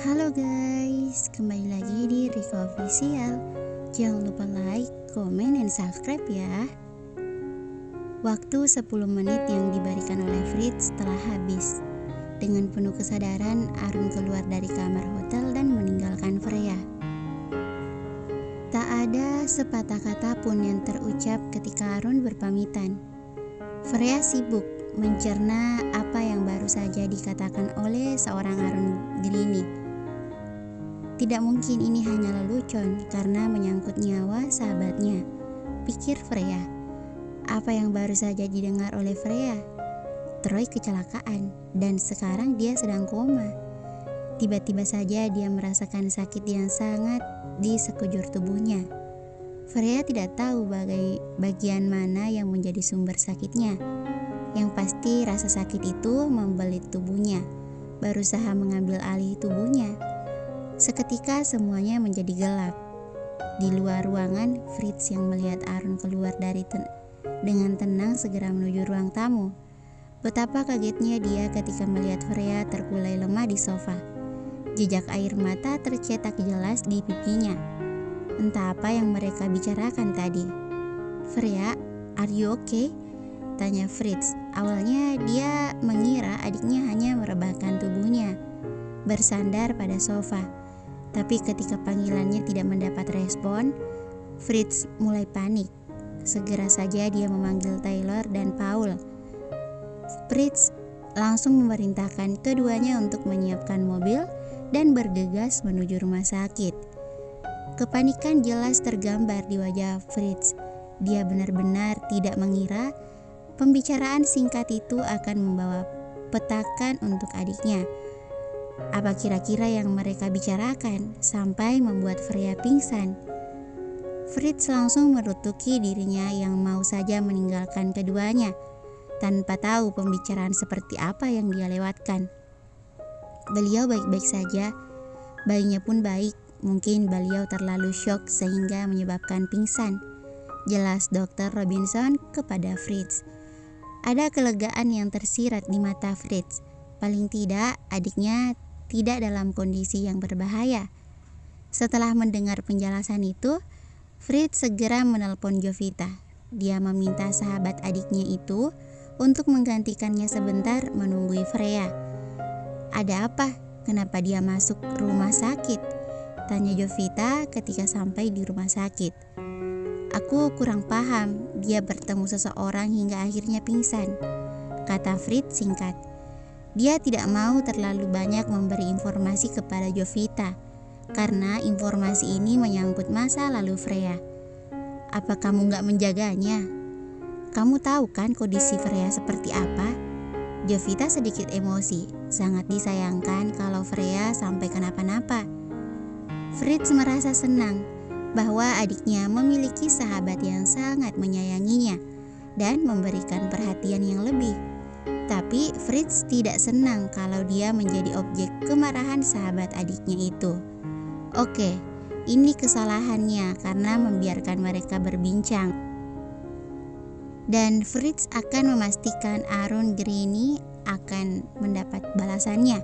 Halo guys, kembali lagi di Riko Official. Jangan lupa like, komen, dan subscribe ya. Waktu 10 menit yang diberikan oleh Fritz telah habis. Dengan penuh kesadaran, Arun keluar dari kamar hotel dan meninggalkan Freya. Tak ada sepatah kata pun yang terucap ketika Arun berpamitan. Freya sibuk mencerna apa yang baru saja dikatakan oleh seorang Arun Grini. Tidak mungkin ini hanya lelucon karena menyangkut nyawa sahabatnya, pikir Freya. Apa yang baru saja didengar oleh Freya? Troy kecelakaan dan sekarang dia sedang koma. Tiba-tiba saja dia merasakan sakit yang sangat di sekujur tubuhnya. Freya tidak tahu bagian mana yang menjadi sumber sakitnya. Yang pasti rasa sakit itu membelit tubuhnya, berusaha mengambil alih tubuhnya. Seketika semuanya menjadi gelap. Di luar ruangan, Fritz yang melihat Arun keluar dengan tenang segera menuju ruang tamu. Betapa kagetnya dia ketika melihat Freya terkulai lemah di sofa. Jejak air mata tercetak jelas di pipinya. Entah apa yang mereka bicarakan tadi. "Freya, are you okay?" tanya Fritz. Awalnya dia mengira adiknya hanya merebahkan tubuhnya, bersandar pada sofa. Tapi ketika panggilannya tidak mendapat respon, Fritz mulai panik. Segera saja dia memanggil Taylor dan Paul. Fritz langsung memerintahkan keduanya untuk menyiapkan mobil dan bergegas menuju rumah sakit. Kepanikan jelas tergambar di wajah Fritz. Dia benar-benar tidak mengira pembicaraan singkat itu akan membawa petakan untuk adiknya. Apa kira-kira yang mereka bicarakan sampai membuat Freya pingsan? Fritz langsung merutuki dirinya yang mau saja meninggalkan keduanya, tanpa tahu pembicaraan seperti apa yang dia lewatkan. Beliau baik-baik saja, bayinya pun baik. Mungkin beliau terlalu syok sehingga menyebabkan pingsan, jelas Dr. Robinson kepada Fritz. Ada kelegaan yang tersirat di mata Fritz. Paling tidak adiknya tidak dalam kondisi yang berbahaya. Setelah mendengar penjelasan itu, Fritz segera menelpon Jovita. Dia meminta sahabat adiknya itu untuk menggantikannya sebentar menunggui Freya. "Ada apa? Kenapa dia masuk rumah sakit?" tanya Jovita ketika sampai di rumah sakit. "Aku kurang paham, dia bertemu seseorang hingga akhirnya pingsan," kata Fritz singkat. Dia tidak mau terlalu banyak memberi informasi kepada Jovita, karena informasi ini menyangkut masa lalu Freya. "Apa kamu gak menjaganya? Kamu tahu kan kondisi Freya seperti apa?" Jovita sedikit emosi, sangat disayangkan kalau Freya sampai kenapa-napa. Fritz merasa senang bahwa adiknya memiliki sahabat yang sangat menyayanginya dan memberikan perhatian yang lebih. Tapi Fritz tidak senang kalau dia menjadi objek kemarahan sahabat adiknya itu. Oke, ini kesalahannya karena membiarkan mereka berbincang. Dan Fritz akan memastikan Arun Grini akan mendapat balasannya.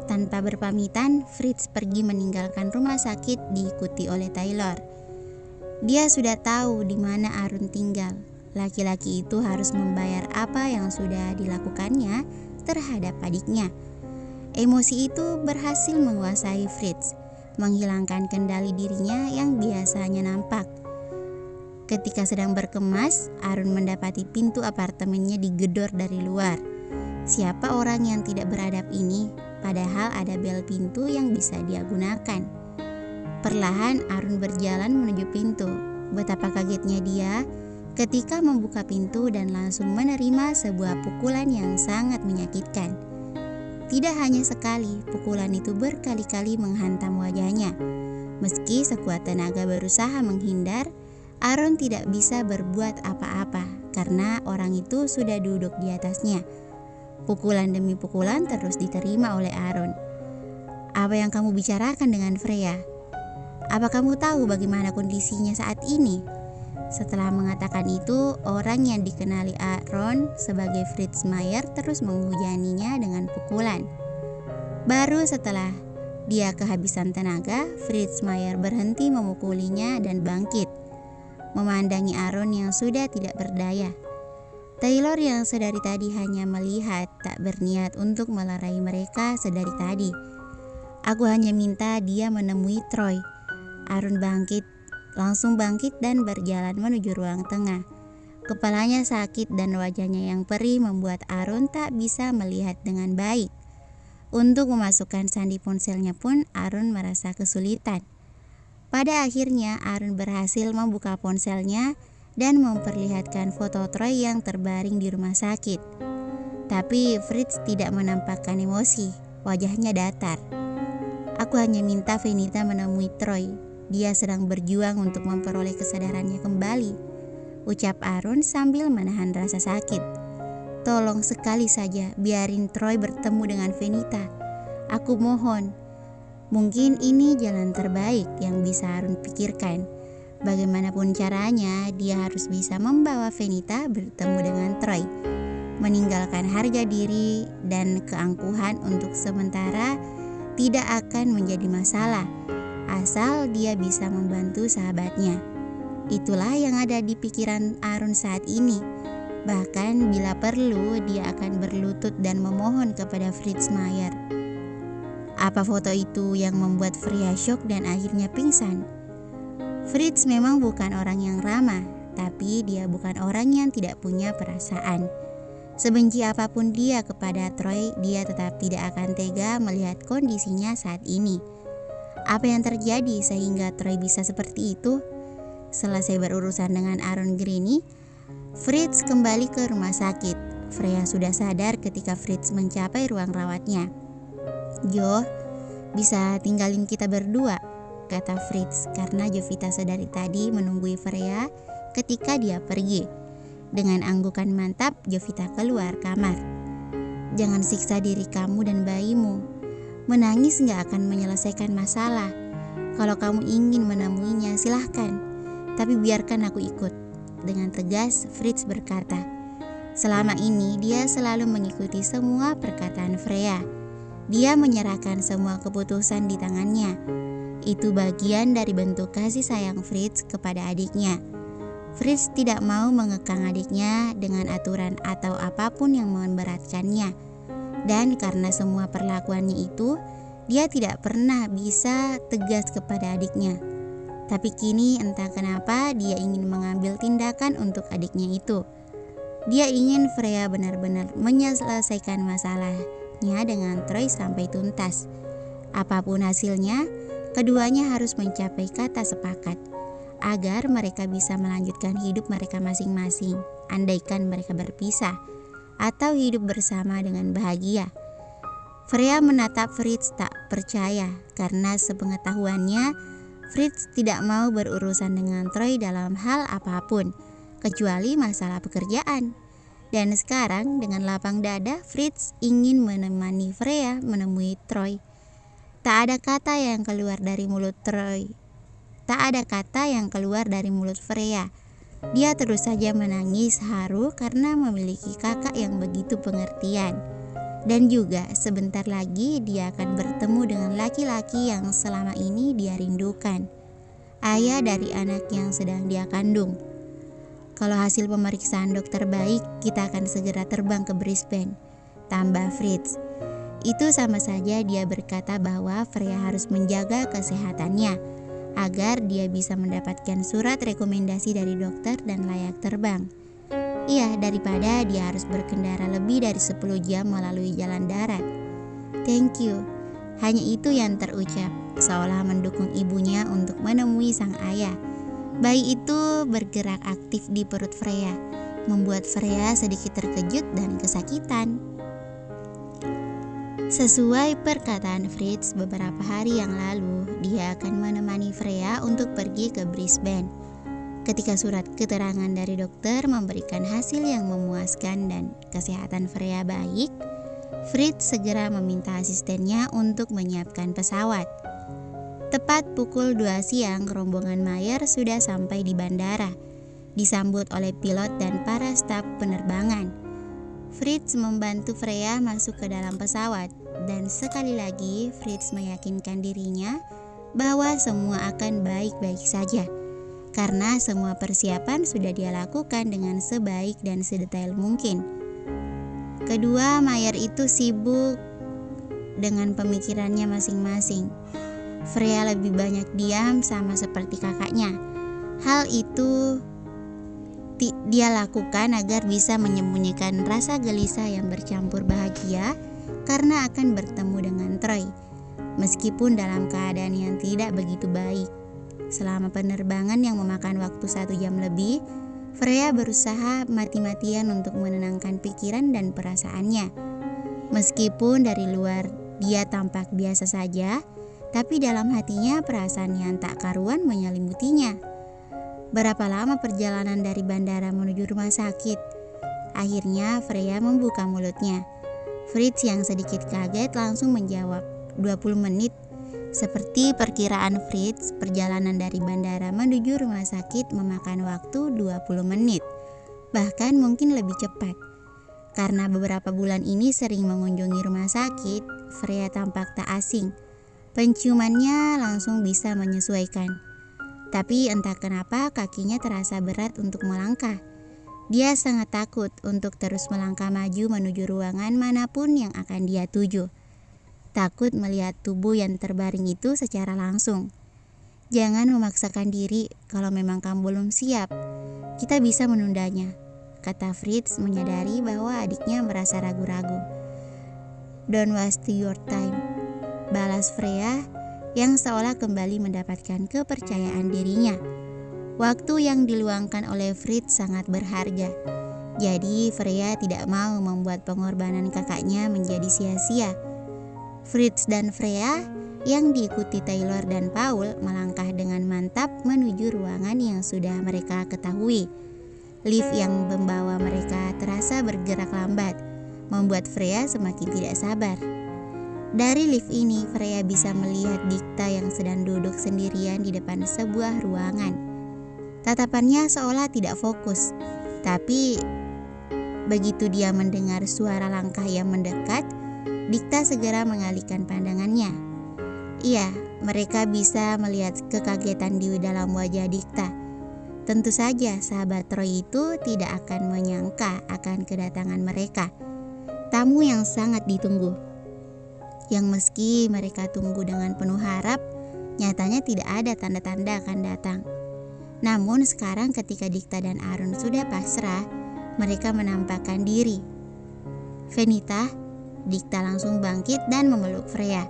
Tanpa berpamitan, Fritz pergi meninggalkan rumah sakit diikuti oleh Taylor. Dia sudah tahu di mana Arun tinggal. Laki-laki itu harus membayar apa yang sudah dilakukannya terhadap adiknya. Emosi itu berhasil menguasai Fritz, menghilangkan kendali dirinya yang biasanya nampak. Ketika sedang berkemas, Arun mendapati pintu apartemennya digedor dari luar. Siapa orang yang tidak beradab ini? Padahal ada bel pintu yang bisa dia gunakan. Perlahan Arun berjalan menuju pintu. Betapa kagetnya dia ketika membuka pintu dan langsung menerima sebuah pukulan yang sangat menyakitkan. Tidak hanya sekali, pukulan itu berkali-kali menghantam wajahnya. Meski sekuat tenaga berusaha menghindar, Arun tidak bisa berbuat apa-apa karena orang itu sudah duduk di atasnya. Pukulan demi pukulan terus diterima oleh Arun. "Apa yang kamu bicarakan dengan Freya? Apa kamu tahu bagaimana kondisinya saat ini?" Setelah mengatakan itu, orang yang dikenali Arun sebagai Fritz Mayer terus menghujaninya dengan pukulan. Baru setelah Dia kehabisan tenaga. Fritz Mayer berhenti memukulinya dan bangkit, memandangi Aaron yang sudah tidak berdaya. Taylor yang sedari tadi hanya melihat, tak berniat untuk melerai mereka sedari tadi. Aku hanya minta dia menemui Troy. Aaron langsung bangkit dan berjalan menuju ruang tengah. Kepalanya sakit dan wajahnya yang perih membuat Aaron tak bisa melihat dengan baik. Untuk memasukkan sandi ponselnya pun Aaron merasa kesulitan. Pada akhirnya Aaron berhasil membuka ponselnya dan memperlihatkan foto Troy yang terbaring di rumah sakit. Tapi Fritz tidak menampakkan emosi, wajahnya datar. Aku hanya minta Venita menemui Troy. Dia sedang berjuang untuk memperoleh kesadarannya kembali, ucap Aaron sambil menahan rasa sakit. Tolong sekali saja biarin Troy bertemu dengan Venita. Aku mohon. Mungkin ini jalan terbaik yang bisa Aaron pikirkan. Bagaimanapun caranya, dia harus bisa membawa Venita bertemu dengan Troy. Meninggalkan harga diri dan keangkuhan untuk sementara tidak akan menjadi masalah, asal dia bisa membantu sahabatnya. Itulah yang ada di pikiran Aaron saat ini. Bahkan bila perlu, dia akan berlutut dan memohon kepada Fritz Mayer. Apa foto itu yang membuat Freya syok dan akhirnya pingsan? Fritz memang bukan orang yang ramah, tapi dia bukan orang yang tidak punya perasaan. Sebenci apapun dia kepada Troy, dia tetap tidak akan tega melihat kondisinya saat ini. Apa yang terjadi sehingga Troy bisa seperti itu? Selesai berurusan dengan Aaron Greene, Fritz kembali ke rumah sakit. Freya sudah sadar ketika Fritz mencapai ruang rawatnya. "Jo, bisa tinggalin kita berdua," kata Fritz, karena Jovita sedari tadi menunggui Freya ketika dia pergi. Dengan anggukan mantap, Jovita keluar kamar. "Jangan siksa diri kamu dan bayimu. Menangis gak akan menyelesaikan masalah. Kalau kamu ingin menemuinya, silahkan. Tapi biarkan aku ikut." Dengan tegas, Fritz berkata. Selama ini, dia selalu mengikuti semua perkataan Freya. Dia menyerahkan semua keputusan di tangannya. Itu bagian dari bentuk kasih sayang Fritz kepada adiknya. Fritz tidak mau mengekang adiknya dengan aturan atau apapun yang memberatkannya. Dan karena semua perlakuannya itu, dia tidak pernah bisa tegas kepada adiknya. Tapi kini entah kenapa dia ingin mengambil tindakan untuk adiknya itu. Dia ingin Freya benar-benar menyelesaikan masalahnya dengan Troy sampai tuntas. Apapun hasilnya, keduanya harus mencapai kata sepakat agar mereka bisa melanjutkan hidup mereka masing-masing, andaikan mereka berpisah atau hidup bersama dengan bahagia. Freya menatap Fritz tak percaya karena sepengetahuannya Fritz tidak mau berurusan dengan Troy dalam hal apapun, kecuali masalah pekerjaan. Dan sekarang dengan lapang dada, Fritz ingin menemani Freya menemui Troy. Tak ada kata yang keluar dari mulut Troy. Tak ada kata yang keluar dari mulut Freya. Dia terus saja menangis haru karena memiliki kakak yang begitu pengertian. Dan juga sebentar lagi dia akan bertemu dengan laki-laki yang selama ini dia rindukan, ayah dari anak yang sedang dia kandung. "Kalau hasil pemeriksaan dokter baik, kita akan segera terbang ke Brisbane," tambah Fritz. Itu sama saja dia berkata bahwa Freya harus menjaga kesehatannya agar dia bisa mendapatkan surat rekomendasi dari dokter dan layak terbang. Iya, daripada dia harus berkendara lebih dari 10 jam melalui jalan darat. "Thank you." Hanya itu yang terucap, seolah mendukung ibunya untuk menemui sang ayah. Bayi itu bergerak aktif di perut Freya, membuat Freya sedikit terkejut dan kesakitan. Sesuai perkataan Fritz beberapa hari yang lalu, dia akan menemani Freya untuk pergi ke Brisbane. Ketika surat keterangan dari dokter memberikan hasil yang memuaskan dan kesehatan Freya baik, Fritz segera meminta asistennya untuk menyiapkan pesawat. Tepat pukul 2 siang, rombongan Mayer sudah sampai di bandara, disambut oleh pilot dan para staf penerbangan. Fritz membantu Freya masuk ke dalam pesawat. Dan sekali lagi Fritz meyakinkan dirinya bahwa semua akan baik-baik saja, karena semua persiapan sudah dia lakukan dengan sebaik dan sedetail mungkin. Kedua Mayer itu sibuk dengan pemikirannya masing-masing. Freya lebih banyak diam sama seperti kakaknya. Hal itu dia lakukan agar bisa menyembunyikan rasa gelisah yang bercampur bahagia karena akan bertemu dengan Troy, meskipun dalam keadaan yang tidak begitu baik. Selama penerbangan yang memakan waktu 1 jam lebih, Freya berusaha mati-matian untuk menenangkan pikiran dan perasaannya. Meskipun dari luar dia tampak biasa saja, tapi dalam hatinya perasaan yang tak karuan menyelimutinya. Berapa lama perjalanan dari bandara menuju rumah sakit? Akhirnya Freya membuka mulutnya. Fritz yang sedikit kaget langsung menjawab, 20 menit. Seperti perkiraan Fritz, perjalanan dari bandara menuju rumah sakit memakan waktu 20 menit. Bahkan mungkin lebih cepat. Karena beberapa bulan ini sering mengunjungi rumah sakit, Freya tampak tak asing. Penciumannya langsung bisa menyesuaikan. Tapi entah kenapa kakinya terasa berat untuk melangkah. Dia sangat takut untuk terus melangkah maju menuju ruangan manapun yang akan dia tuju. Takut melihat tubuh yang terbaring itu secara langsung. Jangan memaksakan diri kalau memang kamu belum siap. Kita bisa menundanya, kata Fritz menyadari bahwa adiknya merasa ragu-ragu. Don't waste your time, balas Freya yang seolah kembali mendapatkan kepercayaan dirinya. Waktu yang diluangkan oleh Fritz sangat berharga. Jadi Freya tidak mau membuat pengorbanan kakaknya menjadi sia-sia. Fritz dan Freya yang diikuti Taylor dan Paul melangkah dengan mantap menuju ruangan yang sudah mereka ketahui. Lift yang membawa mereka terasa bergerak lambat, membuat Freya semakin tidak sabar. Dari lift ini, Freya bisa melihat Dikta yang sedang duduk sendirian di depan sebuah ruangan. Tatapannya seolah tidak fokus, tapi begitu dia mendengar suara langkah yang mendekat, Dikta segera mengalihkan pandangannya. Iya, mereka bisa melihat kekagetan di dalam wajah Dikta. Tentu saja sahabat Troy itu tidak akan menyangka akan kedatangan mereka. Tamu yang sangat ditunggu. Yang meski mereka tunggu dengan penuh harap, nyatanya tidak ada tanda-tanda akan datang. Namun sekarang ketika Dikta dan Aaron sudah pasrah, mereka menampakkan diri. Venita, Dikta langsung bangkit dan memeluk Freya.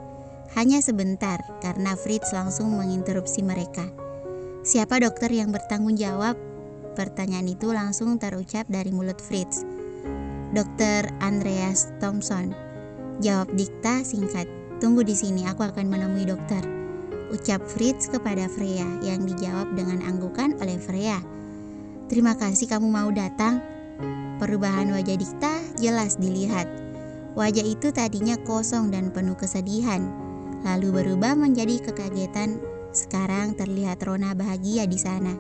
Hanya sebentar, karena Fritz langsung menginterupsi mereka. Siapa dokter yang bertanggung jawab? Pertanyaan itu langsung terucap dari mulut Fritz. Dr. Andreas Thompson, jawab Dikta singkat. Tunggu di sini, aku akan menemui dokter, ucap Fritz kepada Freya yang dijawab dengan anggukan oleh Freya. Terima kasih kamu mau datang. Perubahan wajah Dikta jelas dilihat. Wajah itu tadinya kosong dan penuh kesedihan, lalu berubah menjadi kekagetan. Sekarang terlihat rona bahagia di sana.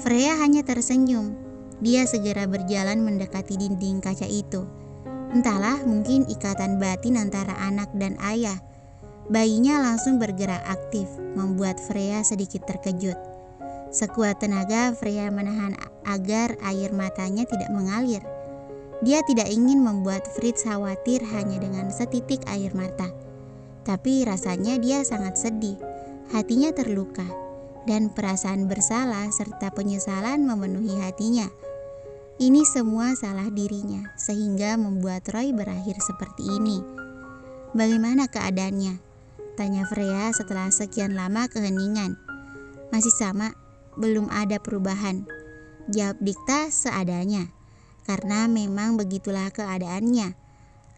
Freya hanya tersenyum. Dia segera berjalan mendekati dinding kaca itu. Entahlah, mungkin ikatan batin antara anak dan ayah. Bayinya langsung bergerak aktif, membuat Freya sedikit terkejut. Sekuat tenaga Freya menahan agar air matanya tidak mengalir. Dia tidak ingin membuat Fritz khawatir hanya dengan setitik air mata. Tapi rasanya dia sangat sedih, hatinya terluka, dan perasaan bersalah serta penyesalan memenuhi hatinya. Ini semua salah dirinya, sehingga membuat Troy berakhir seperti ini. Bagaimana keadaannya? Tanya Freya setelah sekian lama keheningan. Masih sama, belum ada perubahan, jawab Dikta seadanya. Karena memang begitulah keadaannya.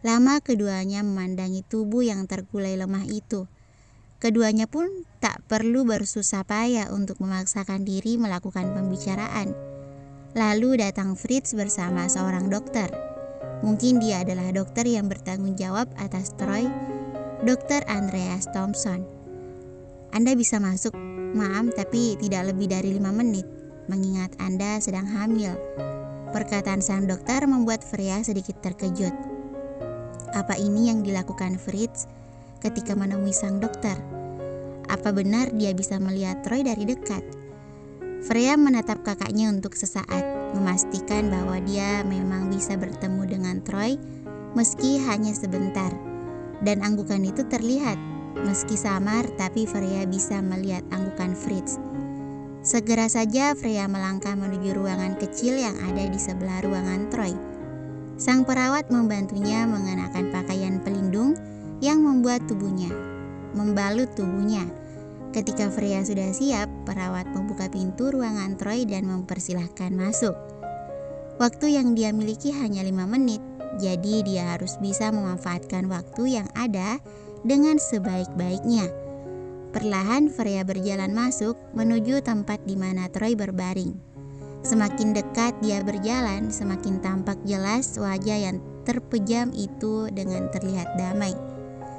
Lama keduanya memandangi tubuh yang terkulai lemah itu. Keduanya pun tak perlu bersusah payah untuk memaksakan diri melakukan pembicaraan. Lalu datang Fritz bersama seorang dokter. Mungkin dia adalah dokter yang bertanggung jawab atas Troy, Dr. Andreas Thompson. Anda bisa masuk, maaf, tapi tidak lebih dari 5 menit, mengingat Anda sedang hamil. Perkataan sang dokter membuat Freya sedikit terkejut. Apa ini yang dilakukan Fritz ketika menemui sang dokter? Apa benar dia bisa melihat Troy dari dekat? Freya menatap kakaknya untuk sesaat, memastikan bahwa dia memang bisa bertemu dengan Troy meski hanya sebentar. Dan anggukan itu terlihat, meski samar tapi Freya bisa melihat anggukan Fritz. Segera saja Freya melangkah menuju ruangan kecil yang ada di sebelah ruangan Troy. Sang perawat membantunya mengenakan pakaian pelindung yang membalut tubuhnya. Ketika Freya sudah siap, perawat membuka pintu ruangan Troy dan mempersilahkan masuk. Waktu yang dia miliki hanya 5 menit, jadi dia harus bisa memanfaatkan waktu yang ada dengan sebaik-baiknya. Perlahan Freya berjalan masuk menuju tempat di mana Troy berbaring. Semakin dekat dia berjalan, semakin tampak jelas wajah yang terpejam itu dengan terlihat damai.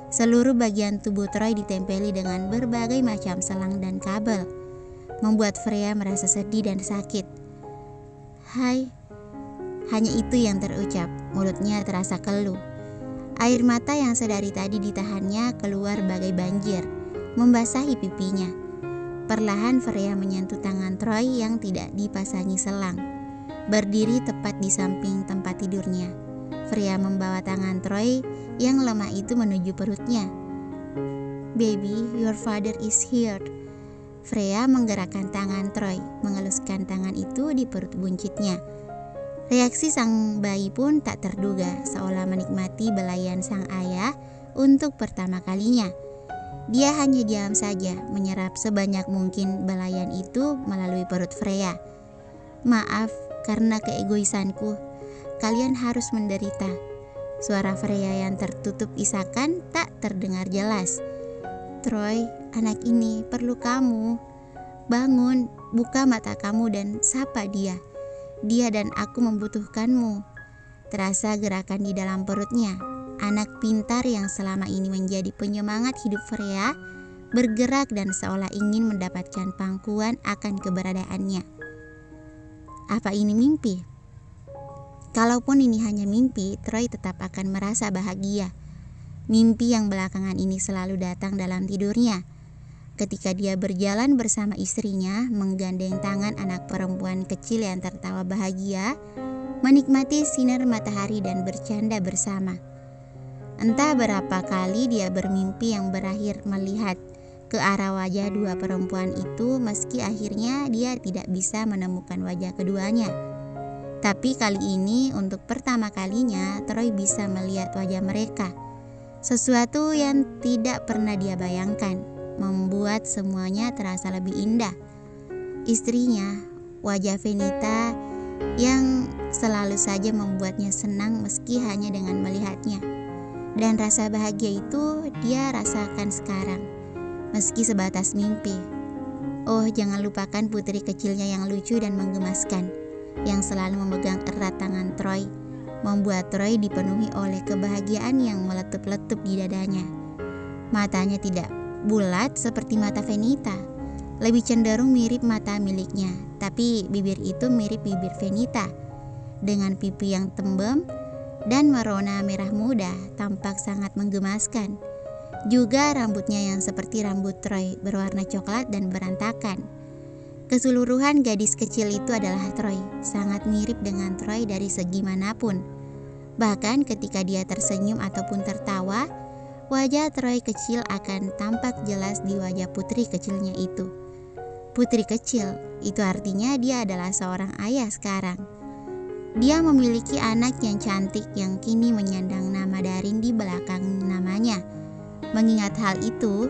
Seluruh bagian tubuh Troy ditempeli dengan berbagai macam selang dan kabel, membuat Freya merasa sedih dan sakit. "Hai," hanya itu yang terucap, mulutnya terasa keluh. Air mata yang sedari tadi ditahannya keluar bagai banjir, membasahi pipinya. Perlahan Freya menyentuh tangan Troy yang tidak dipasangi selang, berdiri tepat di samping tempat tidurnya. Freya membawa tangan Troy yang lemah itu menuju perutnya. "Baby, your father is here." Freya menggerakkan tangan Troy, mengeluskan tangan itu di perut buncitnya. Reaksi sang bayi pun tak terduga, seolah menikmati belayan sang ayah untuk pertama kalinya. Dia hanya diam saja, menyerap sebanyak mungkin belayan itu melalui perut Freya. "Maaf, karena keegoisanku, kalian harus menderita." Suara Freya yang tertutup isakan tak terdengar jelas. "Troy, anak ini perlu kamu. Bangun, buka mata kamu dan sapa dia. Dia dan aku membutuhkanmu." Terasa gerakan di dalam perutnya. Anak pintar yang selama ini menjadi penyemangat hidup Freya bergerak dan seolah ingin mendapatkan pangkuan akan keberadaannya. Apa ini mimpi? Kalaupun ini hanya mimpi, Troy tetap akan merasa bahagia. Mimpi yang belakangan ini selalu datang dalam tidurnya. Ketika dia berjalan bersama istrinya, menggandeng tangan anak perempuan kecil yang tertawa bahagia, menikmati sinar matahari dan bercanda bersama. Entah berapa kali dia bermimpi yang berakhir melihat ke arah wajah dua perempuan itu, meski akhirnya dia tidak bisa menemukan wajah keduanya. Tapi kali ini untuk pertama kalinya Troy bisa melihat wajah mereka. Sesuatu yang tidak pernah dia bayangkan, membuat semuanya terasa lebih indah. Istrinya, wajah Venita yang selalu saja membuatnya senang meski hanya dengan melihatnya. Dan rasa bahagia itu dia rasakan sekarang, meski sebatas mimpi. Oh, jangan lupakan putri kecilnya yang lucu dan menggemaskan, yang selalu memegang erat tangan Troy, membuat Troy dipenuhi oleh kebahagiaan yang meletup-letup di dadanya. Matanya tidak bulat seperti mata Venita, lebih cenderung mirip mata miliknya, tapi bibir itu mirip bibir Venita, dengan pipi yang tembem dan merona merah muda, tampak sangat menggemaskan. Juga rambutnya yang seperti rambut Troy, berwarna coklat dan berantakan. Keseluruhan gadis kecil itu adalah Troy, sangat mirip dengan Troy dari segi manapun. Bahkan ketika dia tersenyum ataupun tertawa, wajah Troy kecil akan tampak jelas di wajah putri kecilnya itu. Putri kecil, itu artinya dia adalah seorang ayah sekarang. Dia memiliki anak yang cantik yang kini menyandang nama Darin di belakang namanya. Mengingat hal itu,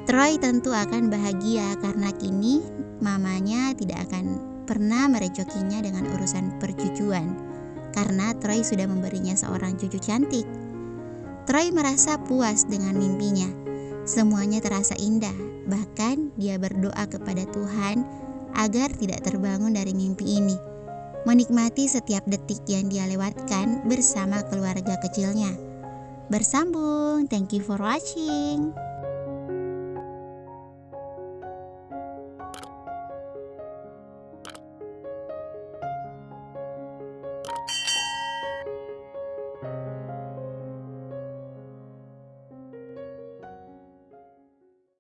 Troy tentu akan bahagia karena kini mamanya tidak akan pernah merecokinya dengan urusan percucuan, karena Troy sudah memberinya seorang cucu cantik. Troy merasa puas dengan mimpinya. Semuanya terasa indah, bahkan dia berdoa kepada Tuhan agar tidak terbangun dari mimpi ini, menikmati setiap detik yang dia lewatkan bersama keluarga kecilnya. Bersambung, thank you for watching.